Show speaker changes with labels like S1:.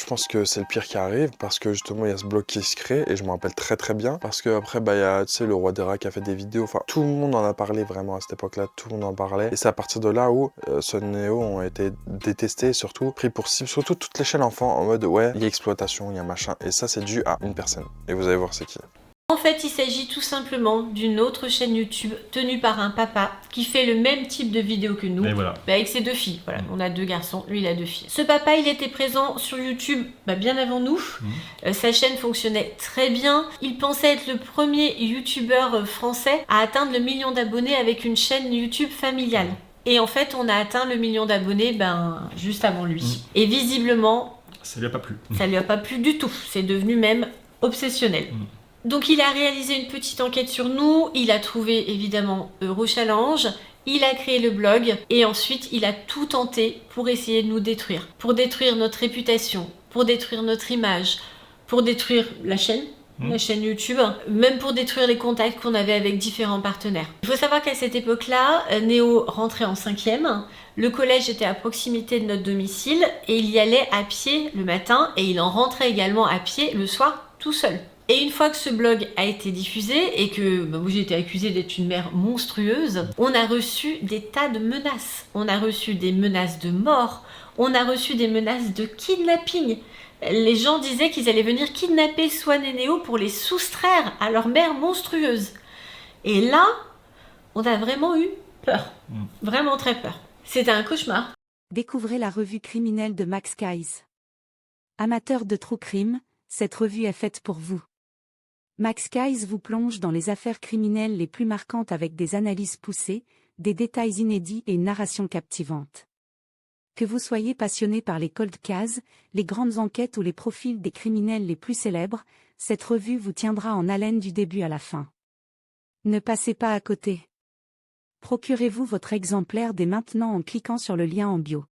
S1: Je pense que c'est le pire qui arrive parce que justement il y a ce bloc qui se crée et je me rappelle très très bien parce que après il y a tu sais le roi des rats qui a fait des vidéos, enfin tout le monde en a parlé vraiment à cette époque-là, tout le monde en parlait et c'est à partir de là où Sun et Neo ont été détestés et surtout pris pour cible, surtout toutes les chaînes enfants en mode ouais il y a exploitation, il y a machin et ça c'est dû à une personne et vous allez voir c'est qui.
S2: En fait, il s'agit tout simplement d'une autre chaîne YouTube tenue par un papa qui fait le même type de vidéo que nous,
S3: voilà.
S2: avec ses 2 filles. Voilà, on a 2 garçons, lui il a 2 filles. Ce papa, il était présent sur YouTube bien avant nous. Sa chaîne fonctionnait très bien. Il pensait être le premier YouTubeur français à atteindre le 1 million d'abonnés avec une chaîne YouTube familiale. Et en fait, on a atteint le 1 million d'abonnés juste avant lui. Et visiblement,
S3: ça lui a pas plu.
S2: Ça lui a pas plu du tout. C'est devenu même obsessionnel. Donc il a réalisé une petite enquête sur nous, il a trouvé évidemment Eurochallenge, il a créé le blog et ensuite il a tout tenté pour essayer de nous détruire. Pour détruire notre réputation, pour détruire notre image, pour détruire la chaîne YouTube, même pour détruire les contacts qu'on avait avec différents partenaires. Il faut savoir qu'à cette époque-là, Néo rentrait en 5e, le collège était à proximité de notre domicile et il y allait à pied le matin et il en rentrait également à pied le soir tout seul. Et une fois que ce blog a été diffusé et que moi j'ai été accusée d'être une mère monstrueuse, on a reçu des tas de menaces. On a reçu des menaces de mort, on a reçu des menaces de kidnapping. Les gens disaient qu'ils allaient venir kidnapper Swan et Neo pour les soustraire à leur mère monstrueuse. Et là, on a vraiment eu peur. Vraiment très peur. C'était un cauchemar.
S4: Découvrez la revue criminelle de Max Guys. Amateur de true crime, cette revue est faite pour vous. Max Guys vous plonge dans les affaires criminelles les plus marquantes avec des analyses poussées, des détails inédits et une narration captivante. Que vous soyez passionné par les cold cases, les grandes enquêtes ou les profils des criminels les plus célèbres, cette revue vous tiendra en haleine du début à la fin. Ne passez pas à côté. Procurez-vous votre exemplaire dès maintenant en cliquant sur le lien en bio.